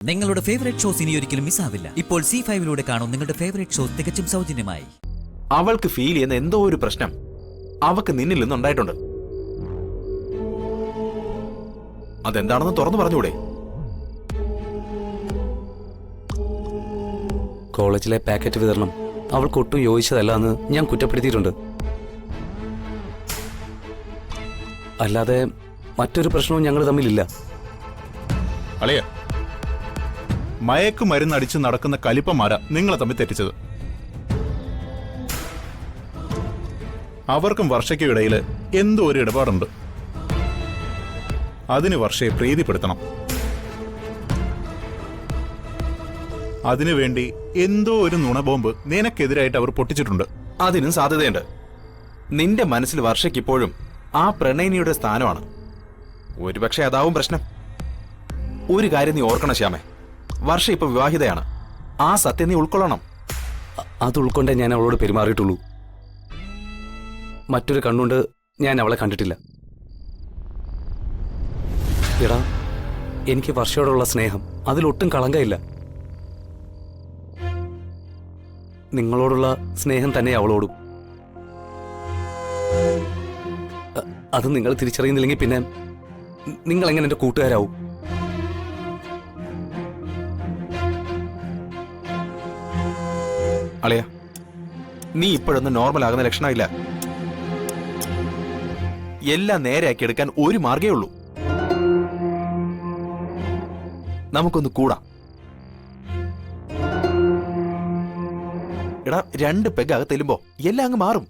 നിങ്ങളുടെ favourite shows ഇനി ഒരിക്കലും മിസ്സാവില്ല. ഇപ്പോൾ C5 കാണും നിങ്ങളുടെ ഫേവറേറ്റ് ഷോസ് തികച്ചും സൗജന്യമായി. അവൾക്ക് ഫീൽ ചെയ്യുന്ന എന്തോ ഒരു പ്രശ്നം അവൾക്ക് നിന്നിൽ നിന്നുണ്ടായിട്ടുണ്ട്. അതെന്താണെന്ന് തുറന്നു പറഞ്ഞൂടെ? കോളേജിലെ പാക്കറ്റ് വിതരണം അവൾക്ക് ഒട്ടും യോജിച്ചതല്ല എന്ന് ഞാൻ കുറ്റപ്പെടുത്തിയിട്ടുണ്ട്. അല്ലാതെ മറ്റൊരു പ്രശ്നവും ഞങ്ങൾ തമ്മിലില്ല. അളിയ, മയക്കുമരുന്നടിച്ച് നടക്കുന്ന കലിപ്പന്മാരാ നിങ്ങളെ തമ്മിൽ തെറ്റിച്ചത്. അവർക്കും വർഷയ്ക്കും ഇടയിൽ എന്തോ ഒരു ഇടപാടുണ്ട്. അതിന് വർഷയെ പ്രീതിപ്പെടുത്തണം. അതിനുവേണ്ടി എന്തോ ഒരു നുണബോംബ് നിനക്കെതിരായിട്ട് അവർ പൊട്ടിച്ചിട്ടുണ്ട്. അതിനും സാധ്യതയുണ്ട്. നിന്റെ മനസ്സിൽ വർഷയ്ക്കിപ്പോഴും ആ പ്രണയിനിയുടെ സ്ഥാനമാണ്. ഒരുപക്ഷെ അതാവും പ്രശ്നം. ഒരു കാര്യം നീ ഓർക്കണം ശ്യാമേ, വർഷ ഇപ്പൊ വിവാഹിതയാണ്. ആ സത്യം നീ ഉൾക്കൊള്ളണം. അത് ഉൾക്കൊണ്ടേ ഞാൻ അവളോട് പെരുമാറിയിട്ടുള്ളൂ. മറ്റൊരു കണ്ണുകൊണ്ട് ഞാൻ അവളെ കണ്ടിട്ടില്ല. എടാ, എനിക്ക് വർഷയോടുള്ള സ്നേഹം അതിലൊട്ടും കളങ്കയില്ല. നിങ്ങളോടുള്ള സ്നേഹം തന്നെ അവളോടും. അത് നിങ്ങൾ തിരിച്ചറിയുന്നില്ലെങ്കിൽ പിന്നെ നിങ്ങൾ എങ്ങനെ എന്റെ കൂട്ടുകാരാവും? അളിയ, നീ ഇപ്പോഴൊന്നും നോർമൽ ആകുന്ന ലക്ഷണമില്ല. എല്ലാം നേരെയാക്കി എടുക്കാൻ ഒരു മാർഗേ ഉള്ളൂ. നമുക്കൊന്ന് കൂടാം. എടാ, 2 പെഗ് അകത്തെല്ലുമ്പോ എല്ലാം അങ്ങ് മാറും.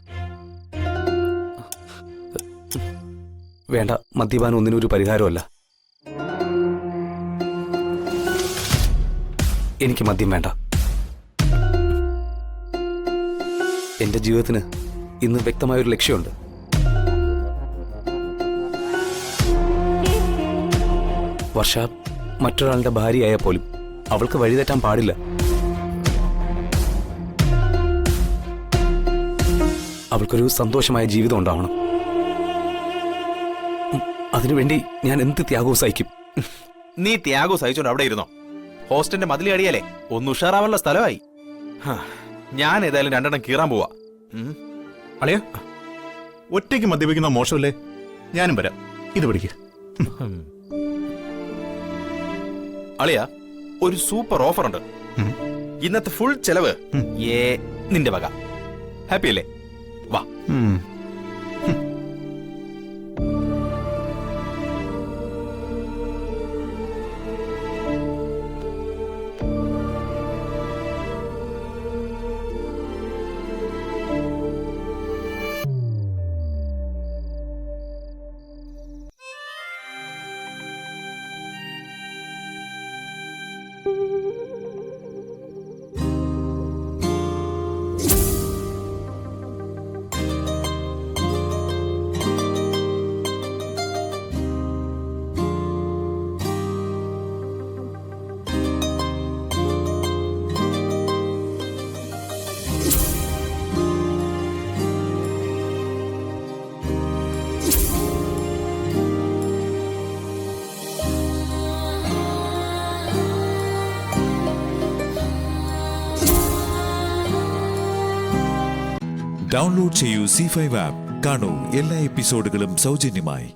വേണ്ട, മദ്യപാനം ഒന്നിനൊരു പരിഹാരമല്ല. എനിക്ക് മദ്യം വേണ്ട. എന്റെ ജീവിതത്തിന് ഇന്ന് വ്യക്തമായൊരു ലക്ഷ്യമുണ്ട്. വർഷ മറ്റൊരാളുടെ ഭാര്യയായാൽ പോലും അവൾക്ക് വഴിതെറ്റാൻ പാടില്ല. അവൾക്കൊരു സന്തോഷമായ ജീവിതം ഉണ്ടാവണം. അതിനുവേണ്ടി ഞാൻ എന്ത് ത്യാഗവും സഹിക്കും. നീ ത്യാഗം സഹിച്ചോണ്ട് അവിടെ ഇരുന്നോ? ഹോസ്റ്റലിന്റെ മതിലി അടിയാലേ ഒന്ന് ഉഷാറാവാനുള്ള സ്ഥലമായി. ഞാൻ ഏതായാലും 2 എണ്ണം കീറാൻ പോവാ. അളിയ, ഒറ്റയ്ക്ക് മദ്യപിക്കുന്ന മോശമല്ലേ? ഞാനും വരാം. ഇത് പിടിക്കുക. അളിയ, ഒരു സൂപ്പർ ഓഫർ ഉണ്ട്. ഇന്നത്തെ ഫുൾ ചെലവ് നിന്റെ വക. ഹാപ്പി അല്ലേ? വാ. ഡൗൺലോഡ് ചെയ്യൂ C5 ആപ്പ്. കാണൂ എല്ലാ എപ്പിസോഡുകളും സൗജന്യമായി.